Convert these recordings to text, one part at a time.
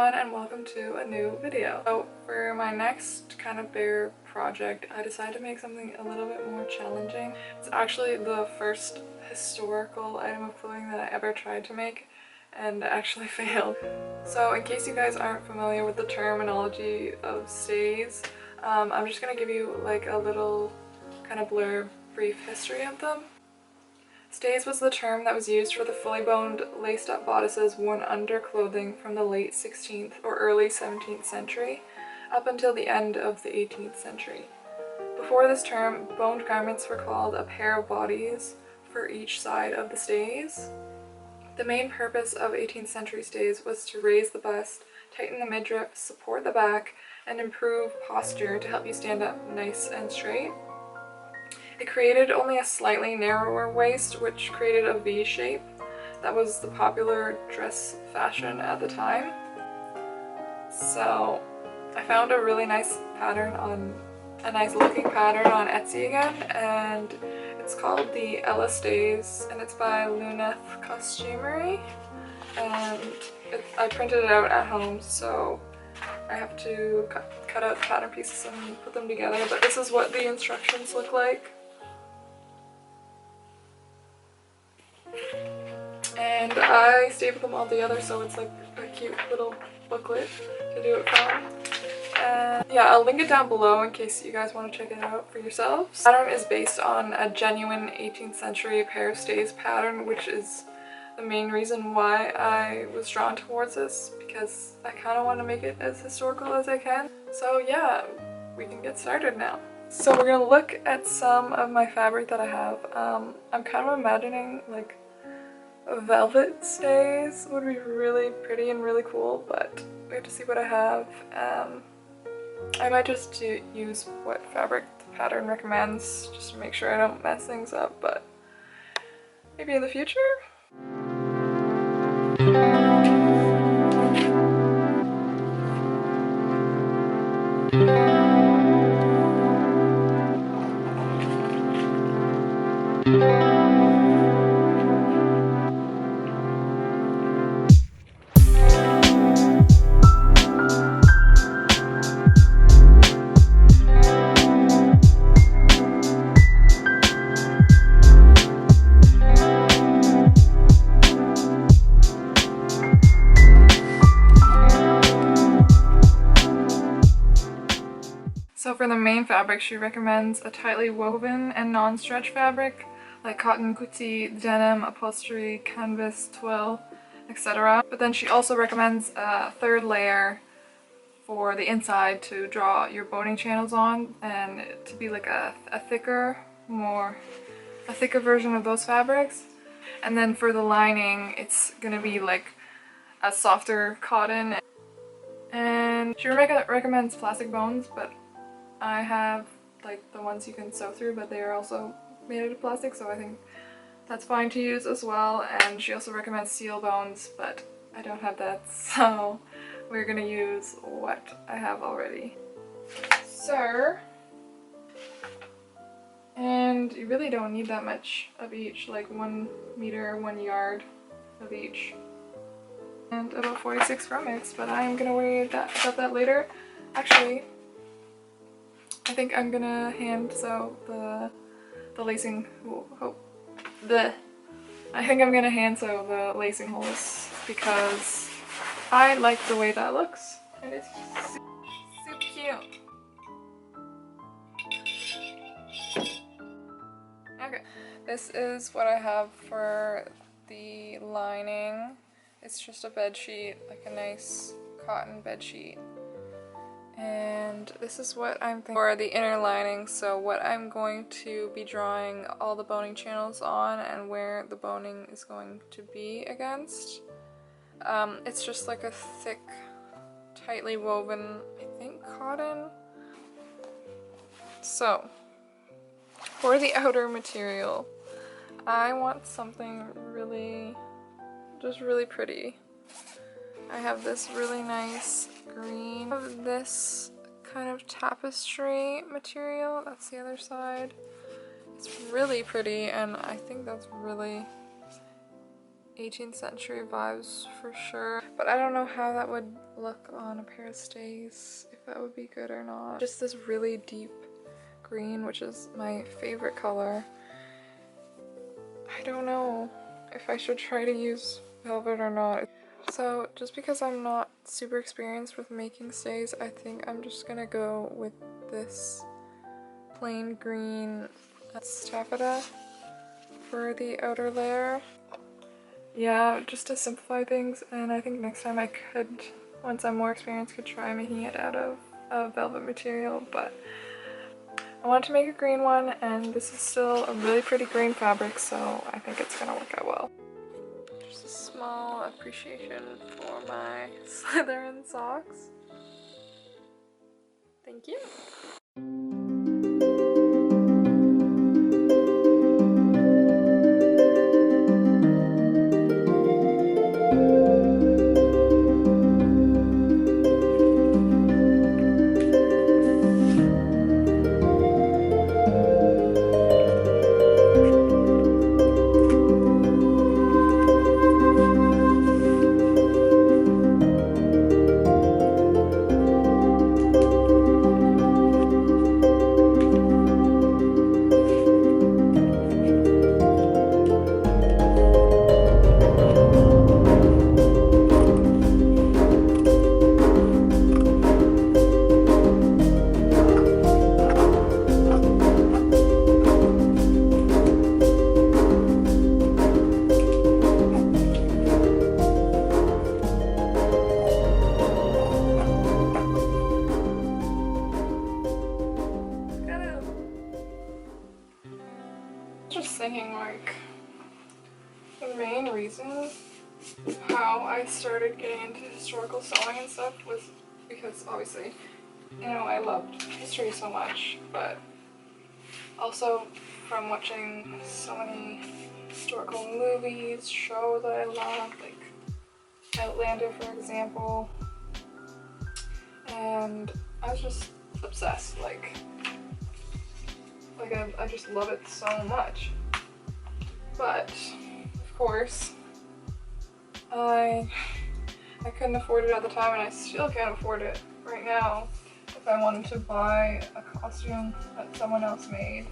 everyone, and welcome to a new video. So for my next kind of bear project, I decided to make something a little bit more challenging. It's actually the first historical item of clothing that I ever tried to make and actually failed. So in case you guys aren't familiar with the terminology of stays, I'm just gonna give you like a little kind of brief history of them. Stays was the term that was used for the fully boned, laced-up bodices worn under clothing from the late 16th or early 17th century up until the end of the 18th century. Before this term, boned garments were called a pair of bodies for each side of the stays. The main purpose of 18th century stays was to raise the bust, tighten the midriff, support the back, and improve posture to help you stand up nice and straight. It created only a slightly narrower waist, which created a V shape. That was the popular dress fashion at the time. So I found a really nice pattern a nice looking pattern on Etsy again, and it's called the Ella Stays, and it's by Luneth Costumery. And I printed it out at home, so I have to cut out the pattern pieces and put them together, but this is what the instructions look like. And I stapled them all together, so it's like a cute little booklet to do it from. And yeah, I'll link it down below in case you guys want to check it out for yourselves. The pattern is based on a genuine 18th century pair of stays pattern, which is the main reason why I was drawn towards this, because I kind of want to make it as historical as I can. So yeah, we can get started now. So we're going to look at some of my fabric that I have. I'm kind of imagining like velvet stays would be really pretty and really cool, but we have to see what I have. I might just use what fabric the pattern recommends just to make sure I don't mess things up, but maybe in the future? So for the main fabric, she recommends a tightly woven and non-stretch fabric like cotton, kutsi, denim, upholstery, canvas, twill, etc. But then she also recommends a third layer for the inside to draw your boning channels on, and to be like a thicker version of those fabrics. And then for the lining, it's gonna be like a softer cotton. And she recommends plastic bones, but I have like the ones you can sew through, but they are also made out of plastic, so I think that's fine to use as well. And she also recommends seal bones, but I don't have that, so we're gonna use what I have already. So, and you really don't need that much of each, like 1 meter, 1 yard of each. And about 46 grommets, but I'm gonna worry about that later. Actually, I think I'm gonna hand sew the lacing. I think I'm gonna hand sew the lacing holes because I like the way that looks, and it's super cute. Okay, this is what I have for the lining. It's just a bed sheet, like a nice cotton bed sheet. And this is what I'm thinking for the inner lining. So what I'm going to be drawing all the boning channels on and where the boning is going to be against. It's just like a thick, tightly woven, I think, cotton. So for the outer material, I want something just really pretty. I have this really nice green of this kind of tapestry material. That's the other side. It's really pretty, and I think that's really 18th century vibes for sure, but I don't know how that would look on a pair of stays, if that would be good or not. Just this really deep green, which is my favorite color. I don't know if I should try to use velvet or not. So just because I'm not super experienced with making stays, I think I'm just gonna go with this plain green taffeta for the outer layer. Yeah, just to simplify things, and I think next time I could, once I'm more experienced, could try making it out of a velvet material, but I wanted to make a green one, and this is still a really pretty green fabric, so I think it's gonna work out well. Just a small appreciation for my Slytherin socks. Thank you. Just thinking, like, the main reason how I started getting into historical sewing and stuff was because, obviously, you know, I loved history so much, but also from watching so many historical movies, shows that I love, like Outlander, for example, and I was just obsessed, like I just love it so much. But of course I couldn't afford it at the time, and I still can't afford it right now if I wanted to buy a costume that someone else made,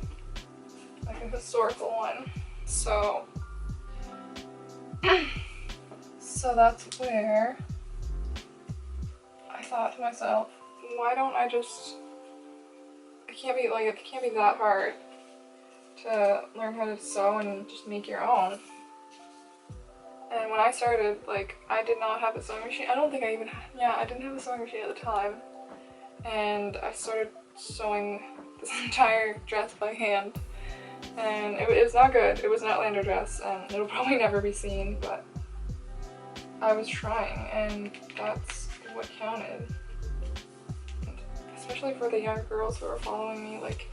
like a historical one. So that's where I thought to myself, why don't I just, it can't be that hard to learn how to sew and just make your own. And when I started, like, I did not have a sewing machine. I don't think I even, I didn't have a sewing machine at the time. And I started sewing this entire dress by hand. And it was not good. It was an Outlander dress, and it'll probably never be seen, but I was trying, and that's what counted. And especially for the young girls who are following me, like,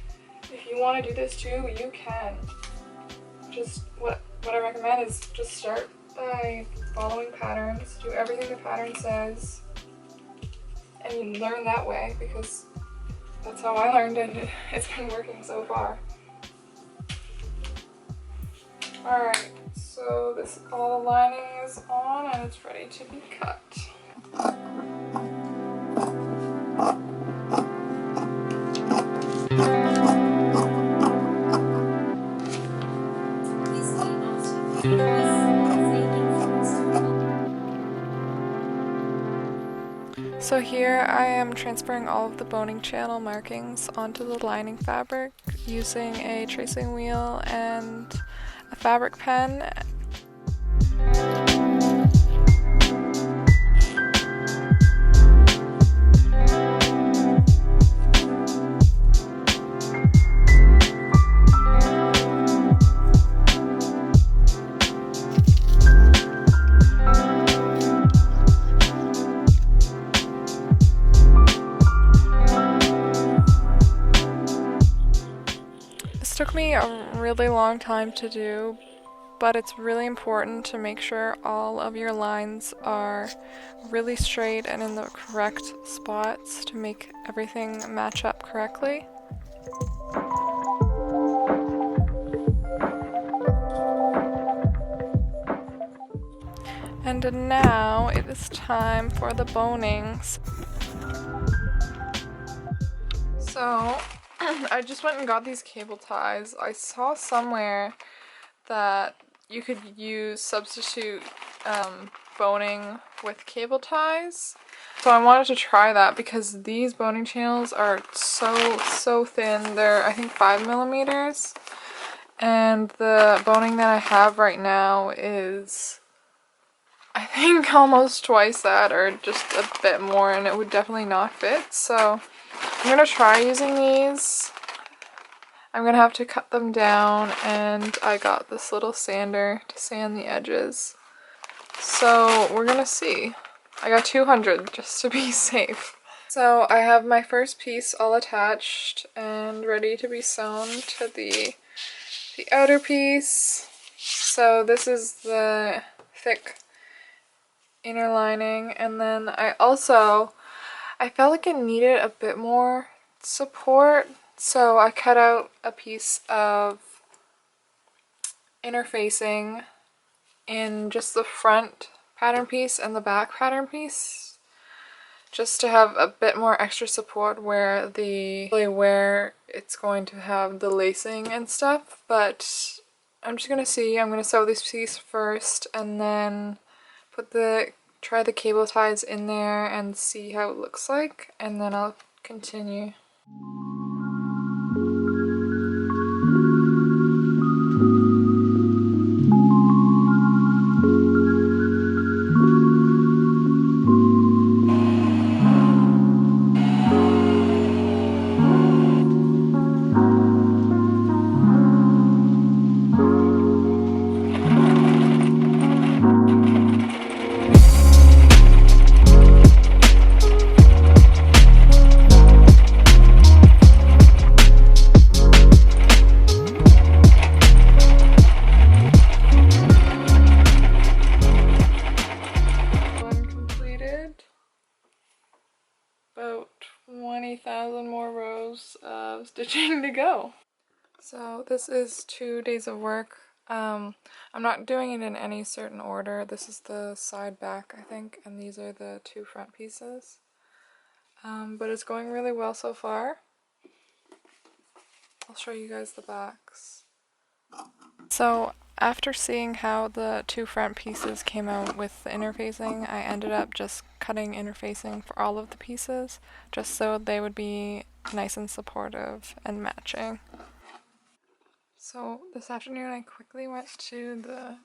if you want to do this too, you can. Just what I recommend is just start by following patterns, do everything the pattern says, and you learn that way, because that's how I learned, and it's been working so far. Alright, so all the lining is on and it's ready to be cut. So here I am transferring all of the boning channel markings onto the lining fabric using a tracing wheel and a fabric pen. This took me a really long time to do, but it's really important to make sure all of your lines are really straight and in the correct spots to make everything match up correctly. And now it is time for the bonings. So I just went and got these cable ties. I saw somewhere that you could substitute boning with cable ties. So I wanted to try that because these boning channels are so thin. They're, I think, 5 millimeters. And the boning that I have right now is, I think, almost twice that, or just a bit more, and it would definitely not fit. So I'm gonna try using these. I'm gonna have to cut them down, and I got this little sander to sand the edges. So we're gonna see. I got 200 just to be safe. So I have my first piece all attached and ready to be sewn to the outer piece. So this is the thick inner lining, and then I felt like it needed a bit more support, so I cut out a piece of interfacing in just the front pattern piece and the back pattern piece, just to have a bit more extra support where it's going to have the lacing and stuff. But I'm just gonna see. I'm gonna sew this piece first and then try the cable ties in there and see how it looks like, and then I'll continue. About 20,000 more rows of stitching to go. So this is 2 days of work. I'm not doing it in any certain order. This is the side back, I think, and these are the 2 front pieces. But it's going really well so far. I'll show you guys the backs. So after seeing how the 2 front pieces came out with the interfacing, I ended up just cutting interfacing for all of the pieces, just so they would be nice and supportive and matching. So this afternoon I quickly went to the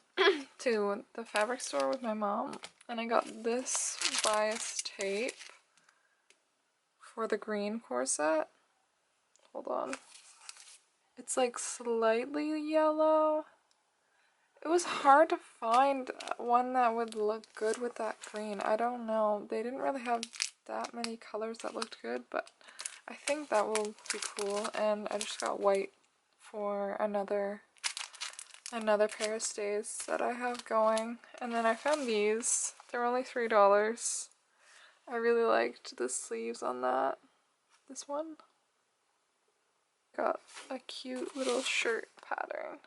to the fabric store with my mom, and I got this bias tape for the green corset. Hold on. It's like slightly yellow. It was hard to find one that would look good with that green. I don't know. They didn't really have that many colors that looked good, but I think that will be cool. And I just got white for another pair of stays that I have going. And then I found these. They're only $3. I really liked the sleeves on this one. Got a cute little shirt pattern.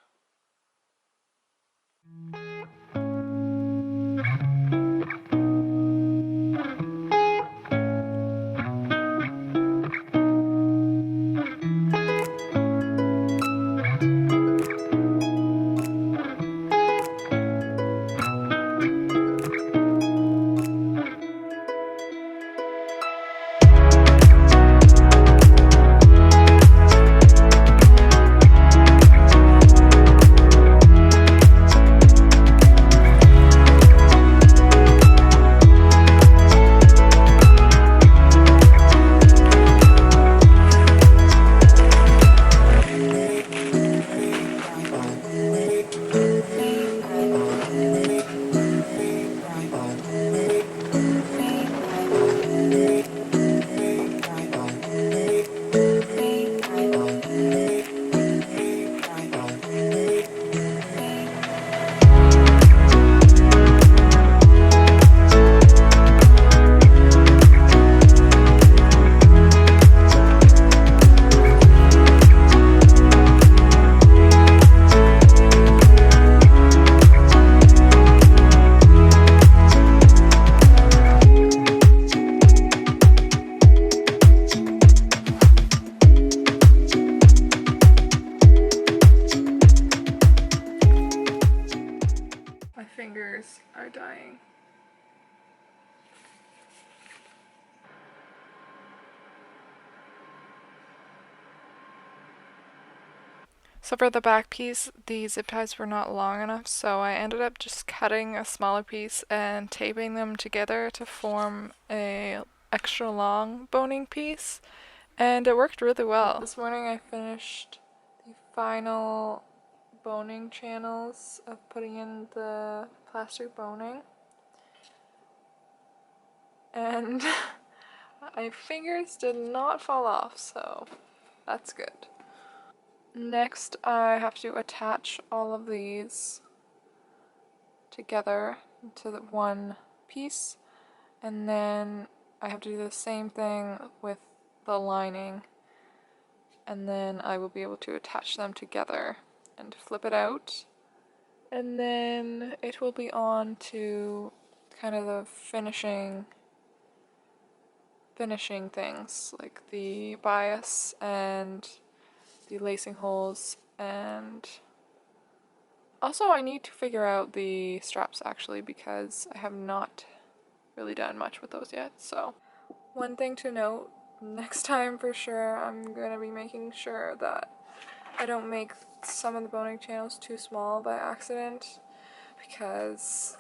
My fingers are dying. So for the back piece, the zip ties were not long enough, so I ended up just cutting a smaller piece and taping them together to form a extra long boning piece, and it worked really well. This morning I finished the final boning channels of putting in the plastic boning, and my fingers did not fall off, so that's good. Next, I have to attach all of these together into the one piece, and then I have to do the same thing with the lining, and then I will be able to attach them together and flip it out, and then it will be on to kind of the finishing things, like the bias and the lacing holes, and also I need to figure out the straps actually, because I have not really done much with those yet. So one thing to note, next time for sure I'm going to be making sure that I don't make some of the boning channels too small by accident, because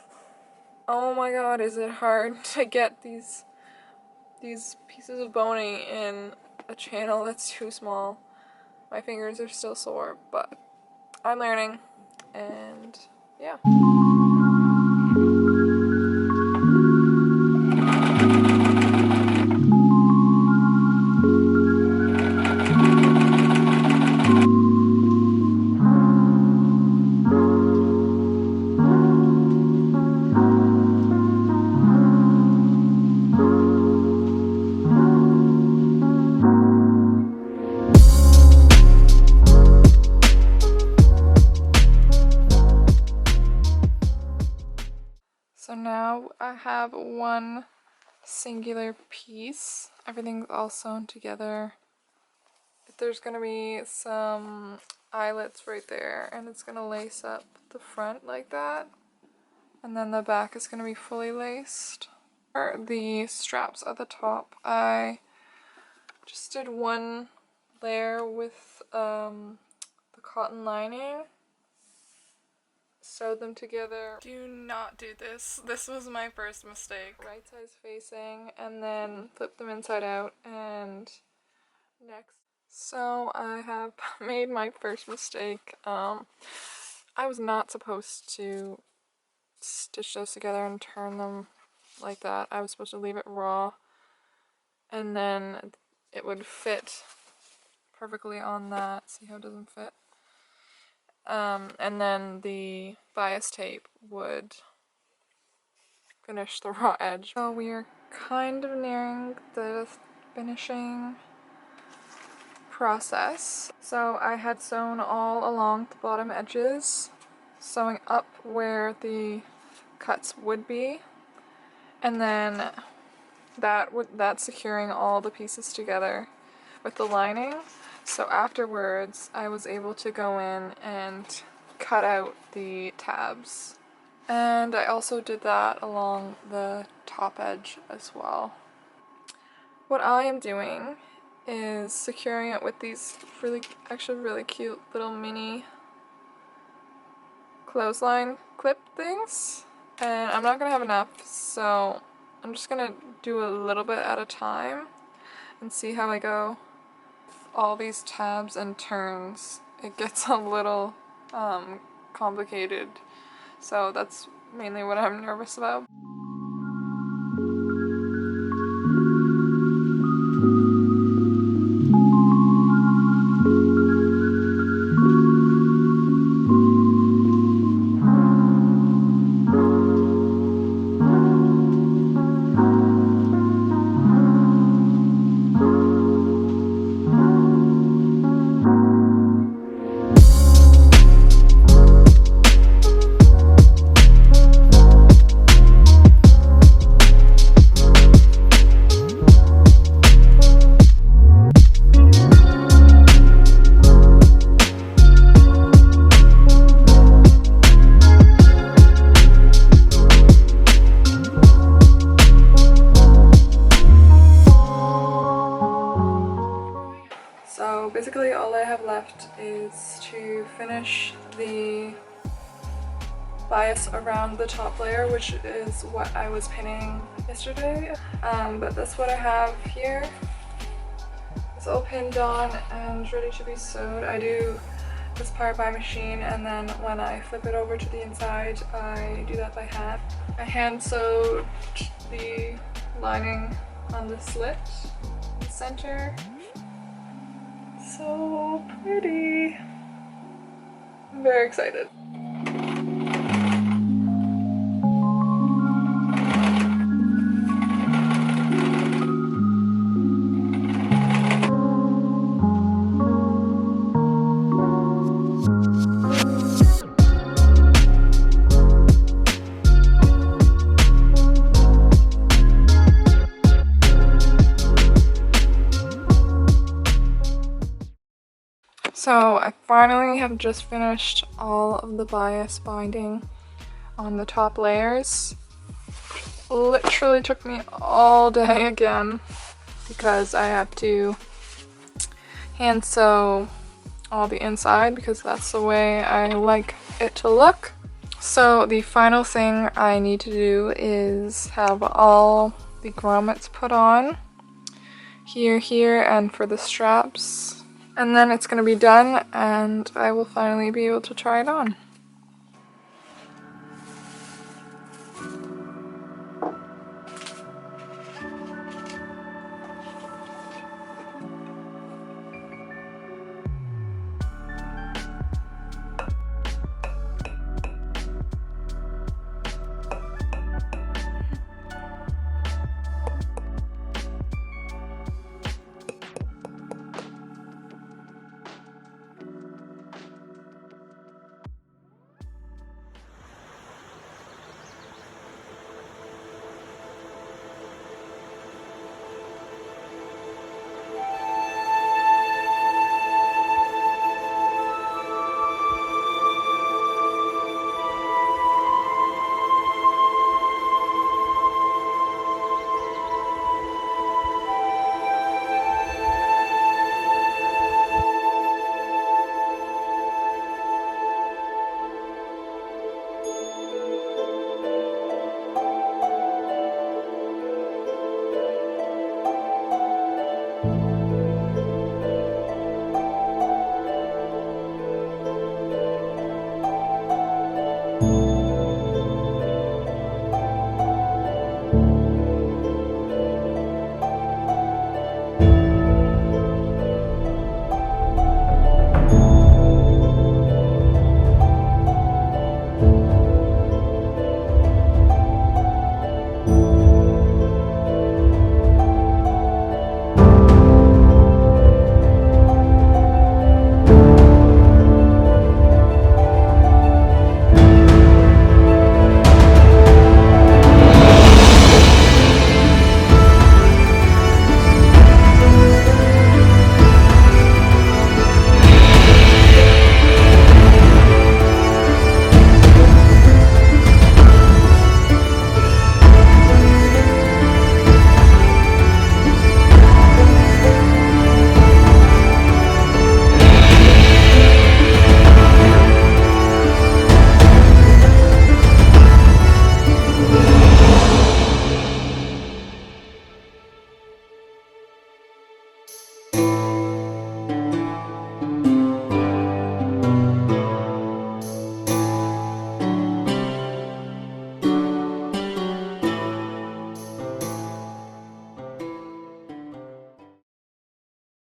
oh my god, is it hard to get these pieces of boning in a channel that's too small. My fingers are still sore, but I'm learning, and yeah. So now I have one singular piece. Everything's all sewn together. There's gonna be some eyelets right there, and it's gonna lace up the front like that. And then the back is gonna be fully laced. For the straps at the top, I just did one layer with the cotton lining. Sewed them together. Do not do this. This was my first mistake. Right size facing, and then flip them inside out, and next. So I have made my first mistake. I was not supposed to stitch those together and turn them like that. I was supposed to leave it raw, and then it would fit perfectly on that. See how it doesn't fit? And then the bias tape would finish the raw edge. So we are kind of nearing the finishing process. So I had sewn all along the bottom edges, sewing up where the cuts would be, and then that's securing all the pieces together with the lining. So afterwards I was able to go in and cut out the tabs, and I also did that along the top edge as well. What I am doing is securing it with these really cute little mini clothesline clip things, and I'm not gonna have enough, so I'm just gonna do a little bit at a time and see how I go. All these tabs and turns, it gets a little complicated, so that's mainly what I'm nervous about. left is to finish the bias around the top layer, which is what I was pinning yesterday. But that's what I have here. It's all pinned on and ready to be sewed. I do this part by machine, and then when I flip it over to the inside, I do that by hand. I hand sewed the lining on the slit in the center. So pretty. I'm very excited. So I finally have just finished all of the bias binding on the top layers. Literally took me all day again because I had to hand sew all the inside because that's the way I like it to look. So the final thing I need to do is have all the grommets put on here, and for the straps. And then it's going to be done and I will finally be able to try it on.